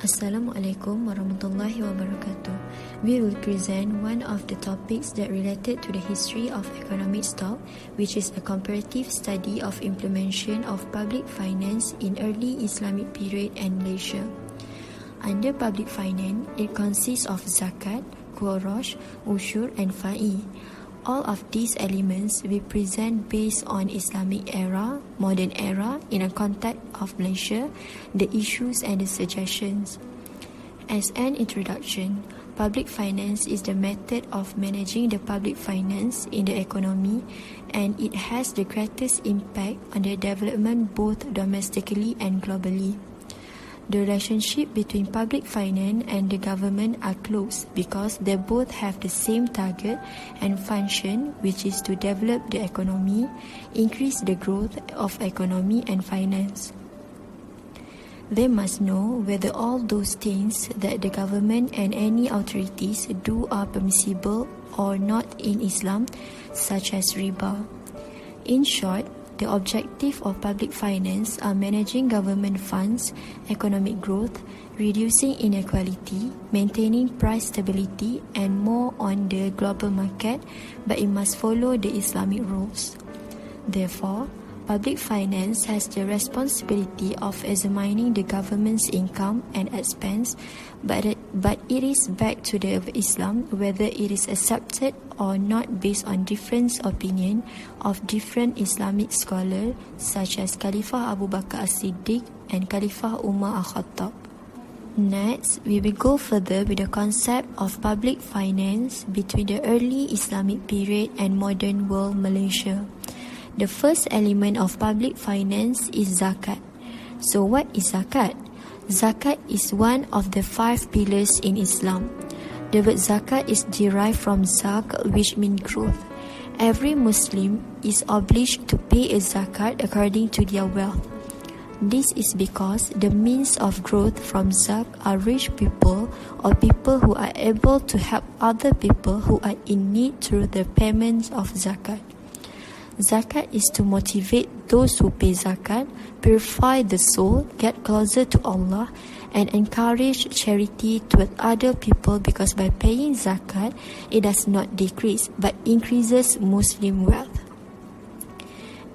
Assalamualaikum warahmatullahi wabarakatuh. We will present one of the topics that related to the history of economic stock, which is a comparative study of implementation of public finance in early Islamic period and Malaysia. Under public finance, it consists of zakat, qorosh, ushur and fa'i. All of these elements we present based on Islamic era, modern era, in a context of Malaysia, the issues and the suggestions. As an introduction, public finance is the method of managing the public finance in the economy, and it has the greatest impact on the development both domestically and globally. The relationship between public finance and the government are close because they both have the same target and function, which is to develop the economy, increase the growth of economy and finance. They must know whether all those things that the government and any authorities do are permissible or not in Islam, such as riba. In short, the objective of public finance are managing government funds, economic growth, reducing inequality, maintaining price stability and more on the global market, but it must follow the Islamic rules. Therefore, public finance has the responsibility of examining the government's income and expense, but it is back to the Islam whether it is accepted or not based on different opinion of different Islamic scholars such as Khalifah Abu Bakr as-Siddiq and Khalifah Umar al-Khattab. Next, we will go further with the concept of public finance between the early Islamic period and modern world Malaysia. The first element of public finance is zakat. So what is zakat? Zakat is one of the 5 pillars in Islam. The word zakat is derived from zak, which means growth. Every Muslim is obliged to pay a zakat according to their wealth. This is because the means of growth from zak are rich people or people who are able to help other people who are in need through the payment of zakat. Zakat is to motivate those who pay zakat, purify the soul, get closer to Allah, and encourage charity toward other people, because by paying zakat, it does not decrease but increases Muslim wealth.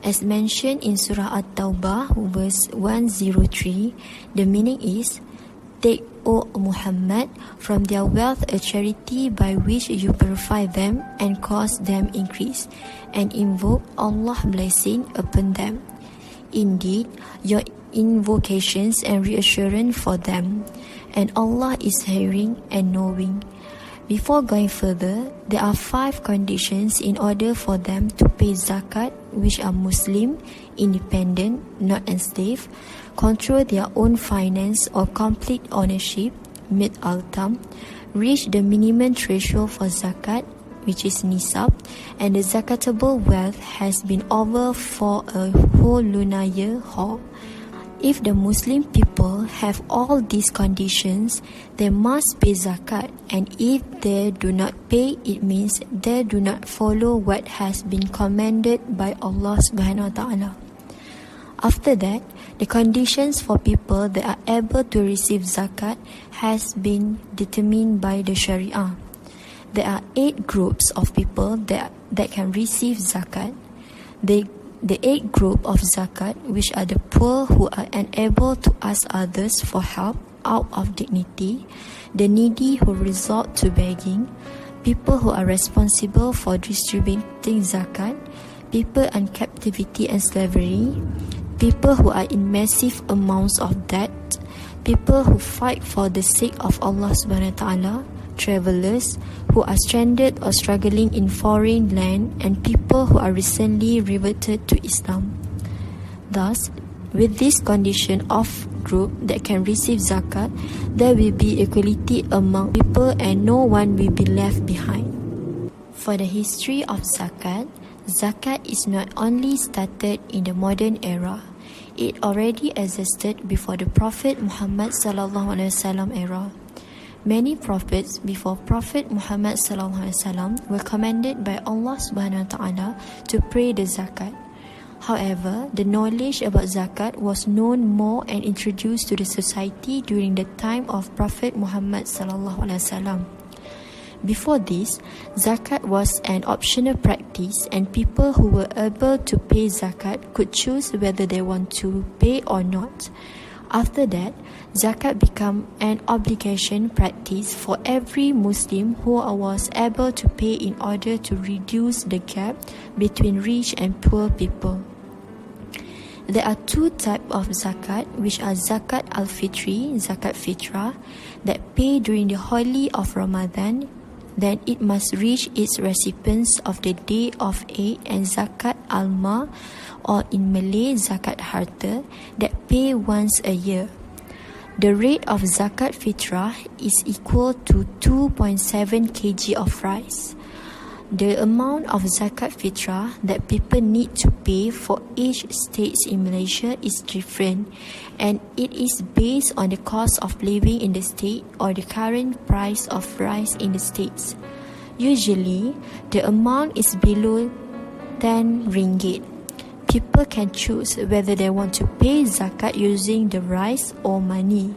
As mentioned in Surah At-Tawbah, verse 103, the meaning is, "Take, O Muhammad, from their wealth a charity by which you purify them and cause them increase, and invoke Allah's blessing upon them. Indeed, your invocations and reassurance for them, and Allah is hearing and knowing." Before going further, there are 5 conditions in order for them to pay zakat, which are Muslim, independent, not enslaved, control their own finance or complete ownership, mid al-tam, reach the minimum threshold for zakat, which is nisab, and the zakatable wealth has been over for a whole lunar year whole. If the Muslim people have all these conditions, they must pay zakat, and if they do not pay, it means they do not follow what has been commanded by Allah subhanahu wa ta'ala. After that, the conditions for people that are able to receive zakat has been determined by the Sharia. There are 8 groups of people that can receive zakat. The 8 group of zakat, which are the poor who are unable to ask others for help out of dignity, the needy who resort to begging, people who are responsible for distributing zakat, people in captivity and slavery, people who are in massive amounts of debt, people who fight for the sake of Allah subhanahu wa ta'ala, travelers who are stranded or struggling in foreign land, and people who are recently reverted to Islam. Thus, with this condition of group that can receive zakat, there will be equality among people and no one will be left behind. For the history of zakat, zakat is not only started in the modern era. It already existed before the Prophet Muhammad sallallahu alaihi wasallam era. Many prophets before Prophet Muhammad sallallahu alaihi wasallam were commanded by Allah subhanahu wa ta'ala to pay the zakat. However, the knowledge about zakat was known more and introduced to the society during the time of Prophet Muhammad sallallahu alaihi wasallam. Before this, zakat was an optional practice and people who were able to pay zakat could choose whether they want to pay or not. After that, zakat became an obligation practice for every Muslim who was able to pay in order to reduce the gap between rich and poor people. There are two types of zakat, which are zakat al-fitri, zakat fitrah, that pay during the holy of Ramadan, then it must reach its recipients of the day of Eid, and zakat al-ma, or in Malay zakat harta, that pay once a year. The rate of zakat fitrah is equal to 2.7 kg of rice. The amount of zakat fitrah that people need to pay for each state in Malaysia is different, and it is based on the cost of living in the state or the current price of rice in the states. Usually, the amount is below 10 ringgit. People can choose whether they want to pay zakat using the rice or money.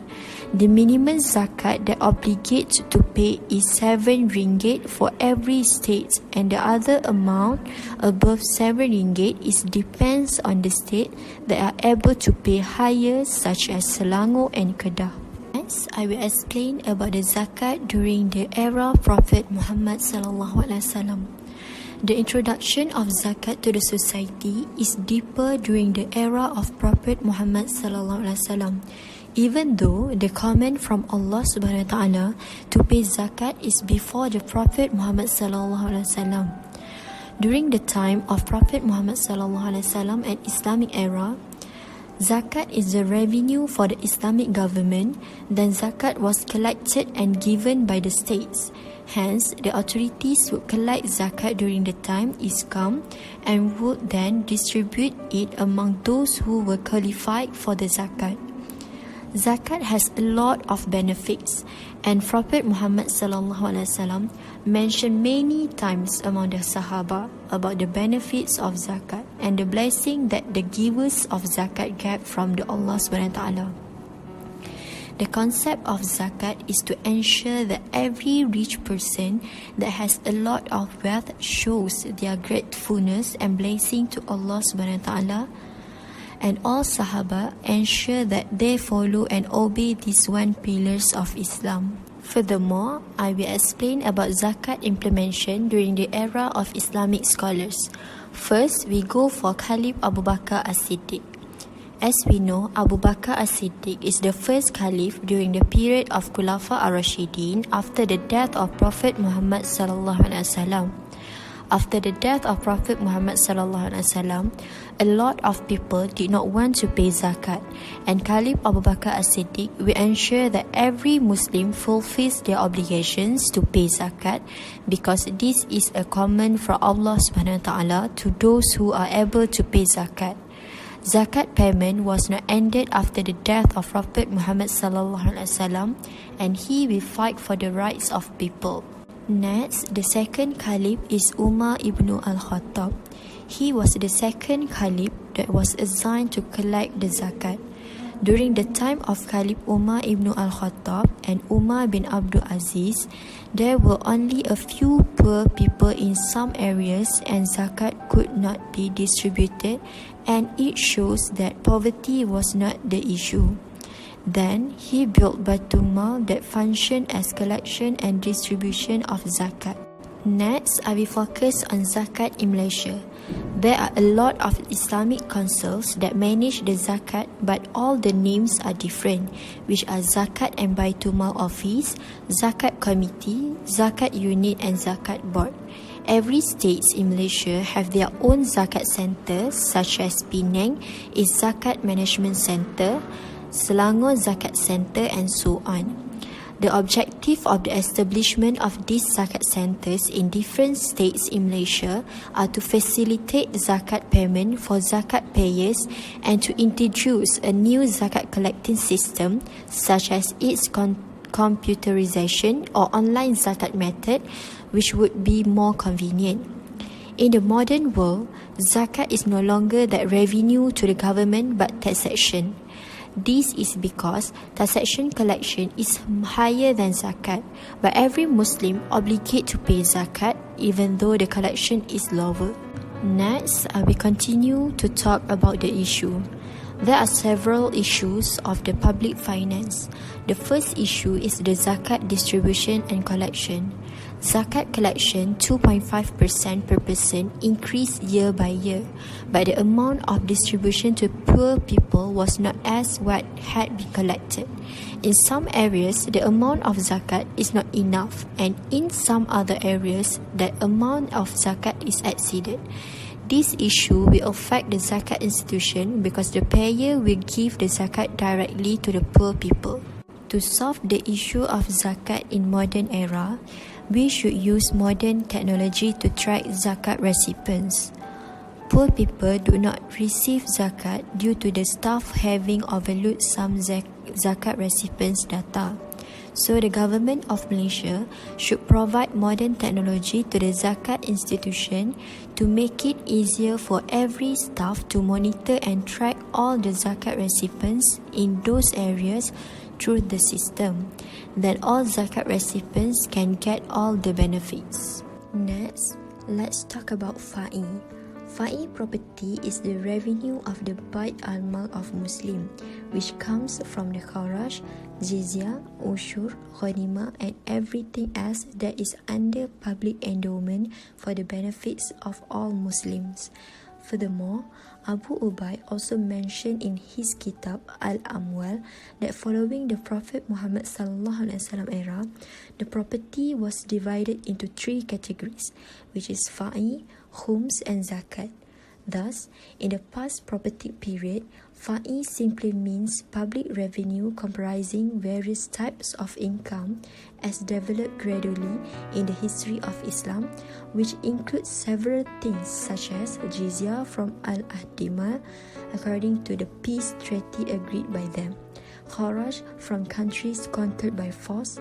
The minimum zakat that obligates to pay is 7 ringgit for every state, and the other amount above 7 ringgit is depends on the state that are able to pay higher, such as Selangor and Kedah. Next, I will explain about the zakat during the era of Prophet Muhammad sallallahu alaihi wasallam. The introduction of zakat to the society is deeper during the era of Prophet Muhammad sallallahu alaihi wasallam. Even though the command from Allah subhanahu wa ta'ala to pay zakat is before the Prophet Muhammad sallallahu alaihi wasallam. During the time of Prophet Muhammad sallallahu alaihi wasallam and Islamic era, zakat is the revenue for the Islamic government. Then zakat was collected and given by the states. Hence, the authorities would collect zakat during the time ECON and would then distribute it among those who were qualified for the zakat. Zakat has a lot of benefits, and Prophet Muhammad sallallahu alaihi wasallam mentioned many times among the Sahaba about the benefits of zakat and the blessing that the givers of zakat get from the Allah subhanahu wa ta'ala. The concept of zakat is to ensure that every rich person that has a lot of wealth shows their gratefulness and blessing to Allah subhanahu wa ta'ala, and all Sahaba ensure that they follow and obey these one pillars of Islam. Furthermore, I will explain about zakat implementation during the era of Islamic scholars. First, we go for Caliph Abu Bakr as-Siddiq. As we know, Abu Bakr as-Siddiq is the first caliph during the period of Khulafa ar-Rashidin after the death of Prophet Muhammad sallallahu alaihi wasallam. After the death of Prophet Muhammad sallallahu alaihi wasallam, a lot of people did not want to pay zakat, and Caliph Abu Bakr as-Siddiq will ensure that every Muslim fulfills their obligations to pay zakat, because this is a command from Allah subhanahu wa ta'ala to those who are able to pay zakat. Zakat payment was not ended after the death of Prophet Muhammad sallallahu alaihi wasallam, and he will fight for the rights of people. Next, the second caliph is Umar ibn al-Khattab. He was the second caliph that was assigned to collect the zakat. During the time of Caliph Umar ibn al-Khattab and Umar bin Abdul Aziz, there were only a few poor people in some areas, and zakat could not be distributed, and it shows that poverty was not the issue. Then he built Baitul Mal that functioned as collection and distribution of zakat. Next, I will focus on zakat in Malaysia. There are a lot of Islamic councils that manage the zakat, but all the names are different, which are Zakat and Baitul Mal Office, Zakat Committee, Zakat Unit and Zakat Board. Every state in Malaysia have their own zakat centers, such as Penang is Zakat Management Center, Selangor Zakat Center, and so on. The objective of the establishment of these zakat centers in different states in Malaysia are to facilitate zakat payment for zakat payers and to introduce a new zakat collecting system, such as its computerization or online zakat method, which would be more convenient. In the modern world, zakat is no longer that revenue to the government but taxation. This is because taxation collection is higher than zakat, but every Muslim obligate to pay zakat even though the collection is lower. Next, we continue to talk about the issue. There are several issues of the public finance. The first issue is the zakat distribution and collection. Zakat collection 2.5% per person increased year by year, but the amount of distribution to poor people was not as what had been collected. In some areas, the amount of zakat is not enough, and in some other areas, that amount of zakat is exceeded. This issue will affect the zakat institution because the payer will give the zakat directly to the poor people. To solve the issue of zakat in modern era, we should use modern technology to track zakat recipients. Poor people do not receive zakat due to the staff having overlooked some zakat recipients' data. So the government of Malaysia should provide modern technology to the zakat institution to make it easier for every staff to monitor and track all the zakat recipients in those areas through the system. Then all zakat recipients can get all the benefits. Next, let's talk about fa'i. Fa'i property is the revenue of the Bait al-Mal of Muslim, which comes from the kharaj, jizya, ushur, ghanimah and everything else that is under public endowment for the benefits of all Muslims. Furthermore, Abu Ubaid also mentioned in his kitab al-Amwal that following the Prophet Mohamed ﷺ era, the property was divided into three categories, which is fa'i, khums and zakat. Thus, in the past property period, fa'i simply means public revenue comprising various types of income as developed gradually in the history of Islam, which includes several things such as jizya from al-Ahdima according to the peace treaty agreed by them, kharaj from countries conquered by force,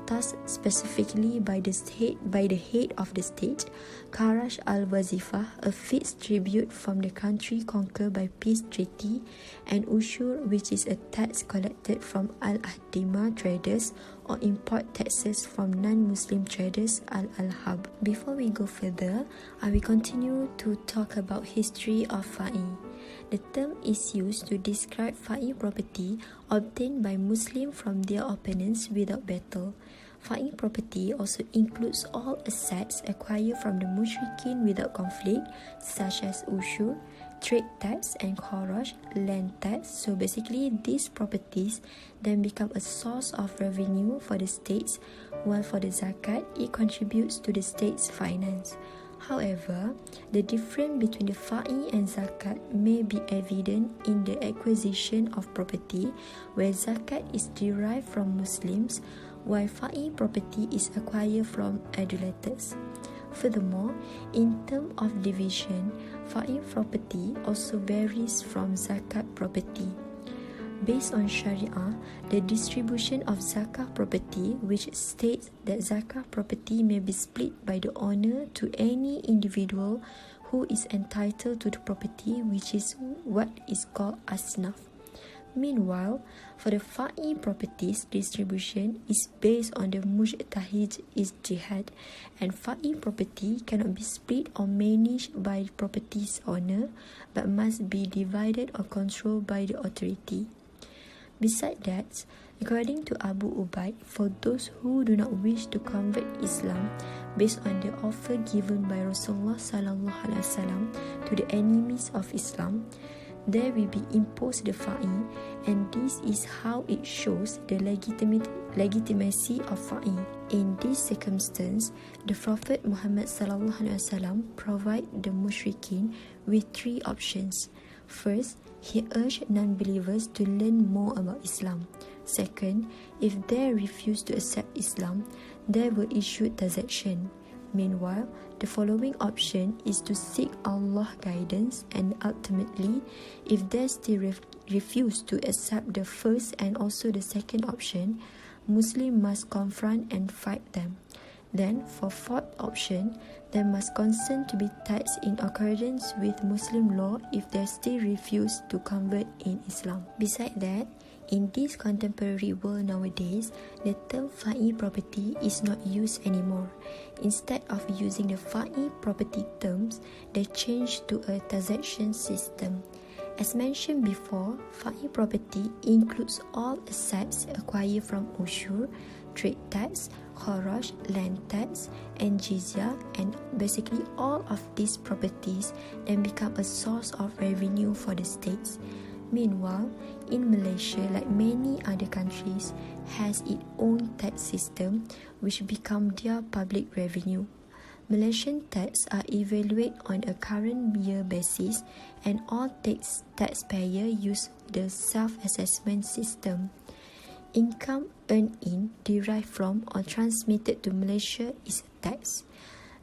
thus specifically by the head of the state, kharaj al-Wazifah, a fixed tribute from the country conquered by peace treaty, and ushur, which is a tax collected from al-Ahdima traders or import taxes from non-Muslim traders al-Alhab. Before we go further, I will continue to talk about history of fa'i. The term is used to describe fa'i property obtained by Muslims from their opponents without battle. Fa'i property also includes all assets acquired from the mushrikeen without conflict, such as ushur, trade tax and kharaj, land tax. So basically, these properties then become a source of revenue for the states, while for the zakat, it contributes to the state's finance. However, the difference between the fa'i and zakat may be evident in the acquisition of property, where zakat is derived from Muslims, while fa'i property is acquired from idolaters. Furthermore, in terms of division, fa'i property also varies from zakat property. Based on Sharia, the distribution of zakat property, which states that zakat property may be split by the owner to any individual who is entitled to the property, which is what is called asnaf. Meanwhile, for the fa'i properties, distribution is based on the mujtahid ijtihad, and fa'i property cannot be split or managed by the property's owner, but must be divided or controlled by the authority. Besides that, according to Abu Ubaid, for those who do not wish to convert Islam, based on the offer given by Rasulullah SAW to the enemies of Islam, there will be imposed the fa'i, and this is how it shows the legitimacy of fa'i. In this circumstance, the Prophet Muhammad SAW provided the mushrikeen with three options. First, he urged non-believers to learn more about Islam. Second, if they refuse to accept Islam, they will issue taxation. Meanwhile, the following option is to seek Allah guidance, and ultimately, if they still refuse to accept the first and also the second option, Muslims must confront and fight them. Then, for fourth option, there must consent to be taxed in accordance with Muslim law if they still refuse to convert in Islam. Besides that, in this contemporary world nowadays, the term fa'i property is not used anymore. Instead of using the fa'i property terms, they changed to a taxation system. As mentioned before, fa'i property includes all assets acquired from ushur, trade tax, kharaj, land tax, and jizya, and basically all of these properties then become a source of revenue for the states. Meanwhile, in Malaysia, like many other countries, has its own tax system which become their public revenue. Malaysian tax are evaluated on a current year basis, and all taxpayers use the self-assessment system. Income earned in, derived from, or transmitted to Malaysia is a tax.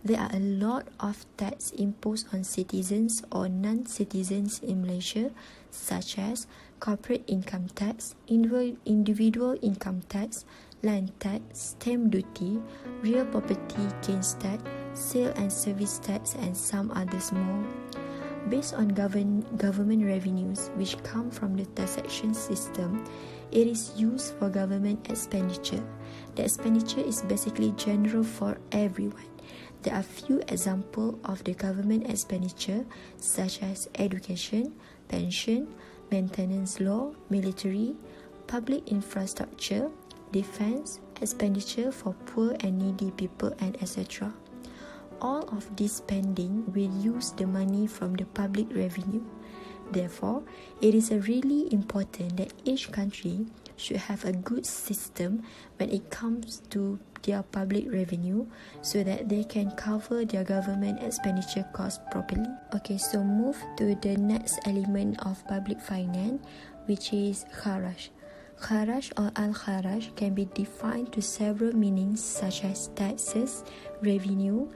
There are a lot of tax imposed on citizens or non-citizens in Malaysia, such as corporate income tax, individual income tax, land tax, stamp duty, real property gains tax, sale and service tax, and some others more. Based on government revenues which come from the taxation system, it is used for government expenditure. The expenditure is basically general for everyone. There are few examples of the government expenditure such as education, pension, maintenance law, military, public infrastructure, defense, expenditure for poor and needy people, and etc. All of this spending will use the money from the public revenue. Therefore, it is really important that each country should have a good system when it comes to their public revenue so that they can cover their government expenditure costs properly. Okay, so move to the next element of public finance, which is kharaj. Kharaj or al-kharaj can be defined to several meanings such as taxes, revenue,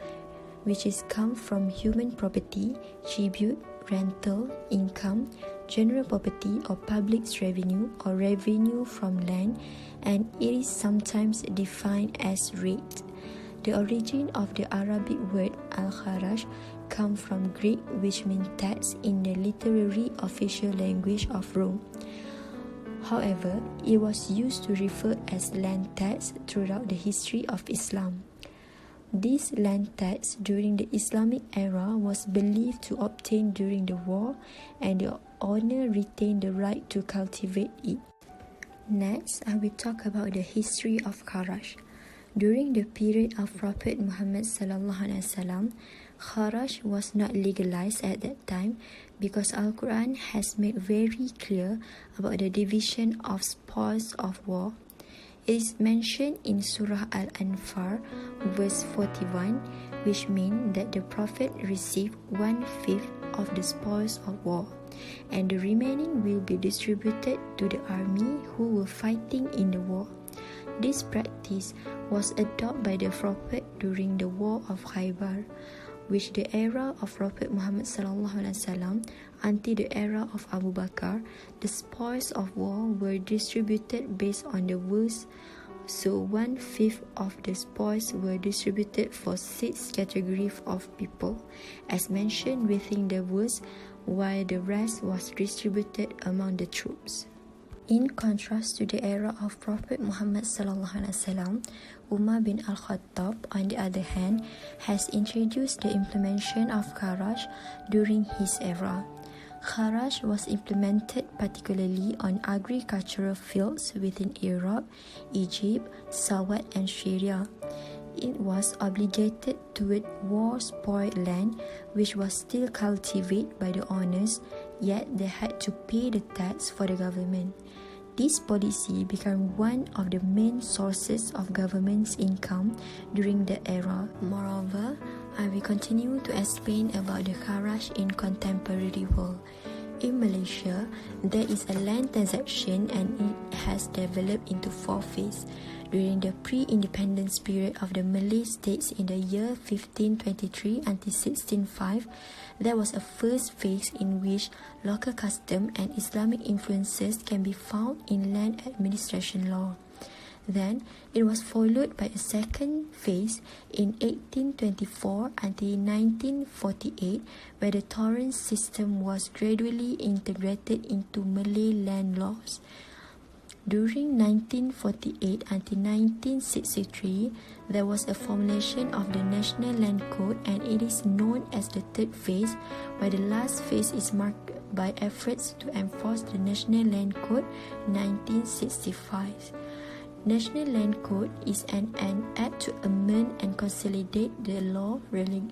which is come from human property, tribute, rental, income, general property or public revenue or revenue from land, and it is sometimes defined as rate. The origin of the Arabic word al-kharaj comes from Greek, which means tax in the literary official language of Rome. However, it was used to refer as land tax throughout the history of Islam. This land tax during the Islamic era was believed to obtain during the war, and the owner retained the right to cultivate it. Next, I will talk about the history of kharaj. During the period of Prophet Mohamed ﷺ, kharaj was not legalized at that time because Al-Quran has made very clear about the division of spoils of war. It is mentioned in Surah Al-Anfal, verse 41, which means that the Prophet received 1/5 of the spoils of war, and the remaining will be distributed to the army who were fighting in the war. This practice was adopted by the Prophet during the War of Akbar, which the era of Prophet Muhammad ﷺ until the era of Abu Bakar, the spoils of war were distributed based on the verse. So 1/5 of the spoils were distributed for 6 categories of people, as mentioned within the verse, while the rest was distributed among the troops. In contrast to the era of Prophet Muhammad ﷺ, Umar bin al-Khattab, on the other hand, has introduced the implementation of kharaj during his era. Kharaj was implemented particularly on agricultural fields within Europe, Egypt, Saudi, and Syria. It was obligated toward war-spoiled land, which was still cultivated by the owners, yet they had to pay the tax for the government. This policy became one of the main sources of government's income during that era. Moreover, I will continue to explain about the kharaj in contemporary world. In Malaysia, there is a land transaction and it has developed into 4 phases. During the pre-independence period of the Malay states in the year 1523 until 1605, there was a first phase in which local custom and Islamic influences can be found in land administration law. Then, it was followed by a second phase in 1824 until 1948, where the torrent system was gradually integrated into Malay land laws. During 1948 until 1963, there was a formulation of the National Land Code, and it is known as the third phase, where the last phase is marked by efforts to enforce the National Land Code 1965. National Land Code is an act to amend and consolidate the law relating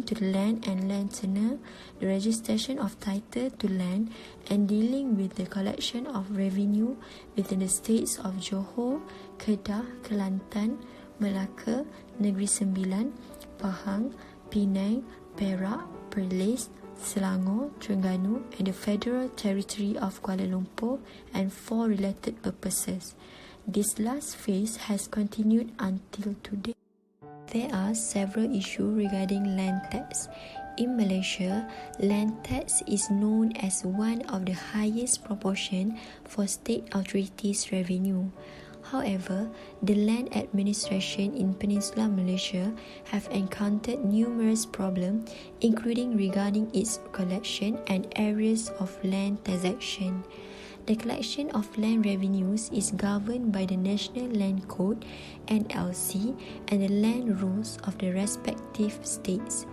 to the land and land tenure, the registration of title to land, and dealing with the collection of revenue within the states of Johor, Kedah, Kelantan, Melaka, Negeri Sembilan, Pahang, Penang, Perak, Perlis, Selangor, Terengganu, and the Federal Territory of Kuala Lumpur, and for related purposes. This last phase has continued until today. There are several issues regarding land tax. In Malaysia, land tax is known as one of the highest proportion for state authorities' revenue. However, the land administration in Peninsular Malaysia have encountered numerous problems, including regarding its collection and areas of land taxation. The collection of land revenues is governed by the National Land Code (NLC) and the land rules of the respective states.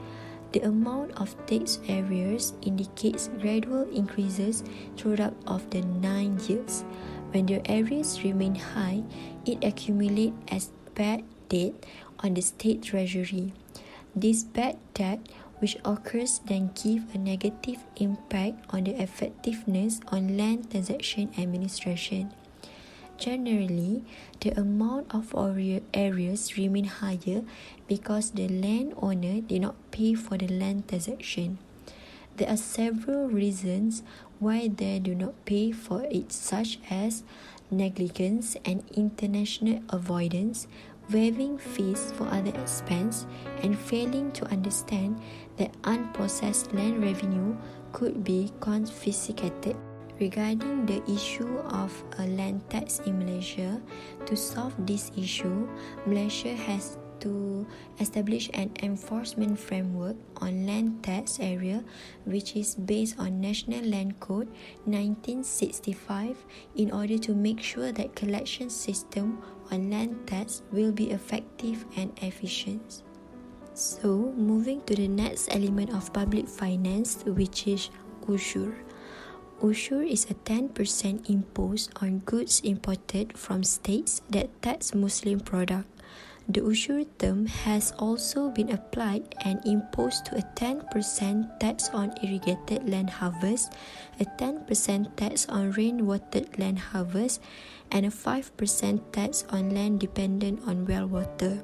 The amount of tax arrears indicates gradual increases throughout of the 9 years. When the arrears remain high, it accumulates as bad debt on the state treasury. This bad debt which occurs then give a negative impact on the effectiveness on land transaction administration. Generally, the amount of arrears remain higher because the landowner did not pay for the land transaction. There are several reasons why they do not pay for it, such as negligence and international avoidance, waiving fees for other expense, and failing to understand that unprocessed land revenue could be confiscated. Regarding the issue of a land tax in Malaysia, to solve this issue, Malaysia has to establish an enforcement framework on land tax area which is based on National Land Code 1965 in order to make sure that collection system on land tax will be effective and efficient. So, moving to the next element of public finance, which is ushur. Ushur is a 10% imposed on goods imported from states that tax Muslim product. The ushur term has also been applied and imposed to a 10% tax on irrigated land harvest, a 10% tax on rainwater land harvest, and a 5% tax on land dependent on well water.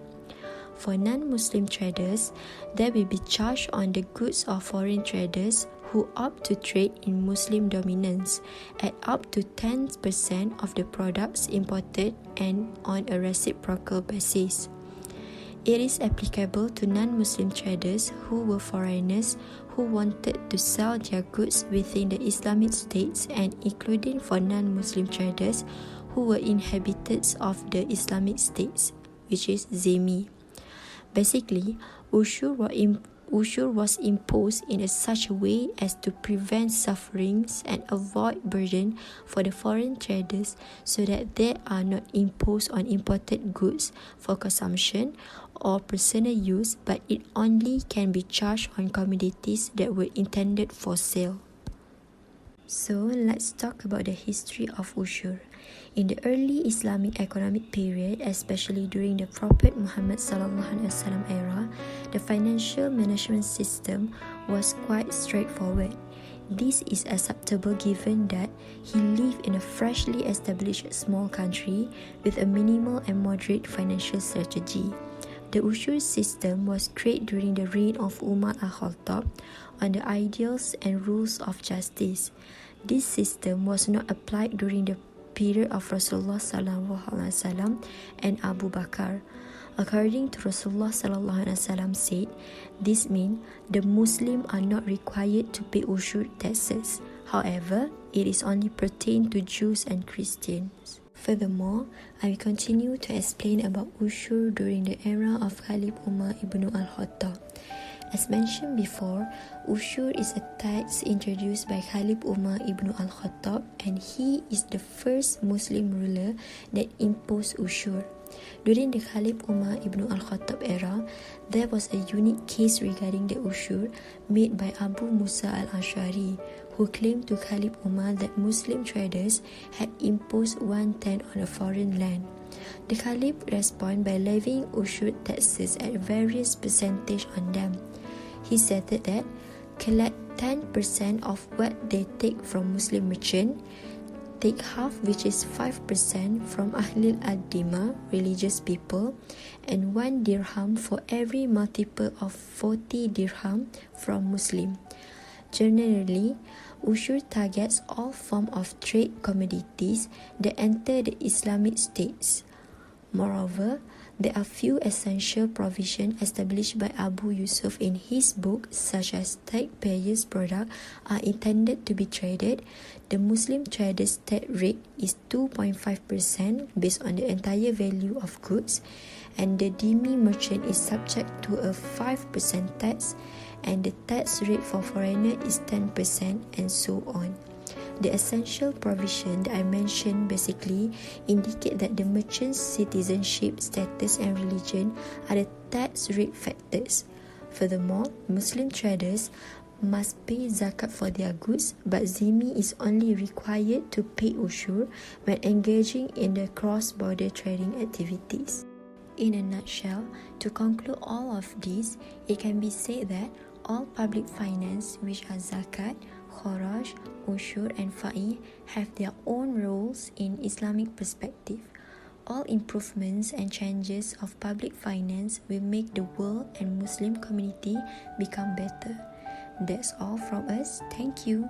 For non-Muslim traders, they will be charged on the goods of foreign traders who opt to trade in Muslim dominance at up to 10% of the products imported and on a reciprocal basis. It is applicable to non-Muslim traders who were foreigners who wanted to sell their goods within the Islamic states, and including for non-Muslim traders who were inhabitants of the Islamic states, which is Zimmi. Basically, ushur was imposed in such a way as to prevent sufferings and avoid burden for the foreign traders so that they are not imposed on imported goods for consumption or personal use, but it only can be charged on commodities that were intended for sale. So, let's talk about the history of ushur. In the early Islamic economic period, especially during the Prophet Mohamed ﷺ era, the financial management system was quite straightforward. This is acceptable given that he lived in a freshly established small country with a minimal and moderate financial strategy. The ushur system was created during the reign of Umar al-Khattab on the ideals and rules of justice. This system was not applied during the period of Rasulullah SAW and Abu Bakar. According to Rasulullah SAW said, this means the Muslims are not required to pay ushur taxes. However, it is only pertain to Jews and Christians. Furthermore, I will continue to explain about ushur during the era of Khalif Umar ibn al-Khattab. As mentioned before, ushur is a tax introduced by Khalif Umar ibn al-Khattab, and he is the first Muslim ruler that imposed ushur. During the Khalif Umar ibn al-Khattab era, there was a unique case regarding the ushur made by Abu Musa al-Ash'ari, who claimed to Khalif Umar that Muslim traders had imposed 1/10 on a foreign land. The Caliph responded by levying ushur taxes at various percentage on them. He stated that collect 10% of what they take from Muslim merchant, take half, which is 5%, from Ahlul Ad-Dima, religious people, and 1 dirham for every multiple of 40 dirham from Muslim. Generally, ushur targets all forms of trade commodities that enter the Islamic states. Moreover, there are few essential provisions established by Abu Yusuf in his book, such as taxpayers' products are intended to be traded. The Muslim trader's tax rate is 2.5% based on the entire value of goods, and the dhimmi merchant is subject to a 5% tax, and the tax rate for foreigner is 10%, and so on. The essential provision that I mentioned basically indicate that the merchant's citizenship, status and religion are the tax rate factors. Furthermore, Muslim traders must pay zakat for their goods, but zimmi is only required to pay ushur when engaging in the cross-border trading activities. In a nutshell, to conclude all of this, it can be said that all public finance, which are zakat, kharaj, ushur and fa'i, have their own roles in Islamic perspective. All improvements and changes of public finance will make the world and Muslim community become better. That's all from us. Thank you.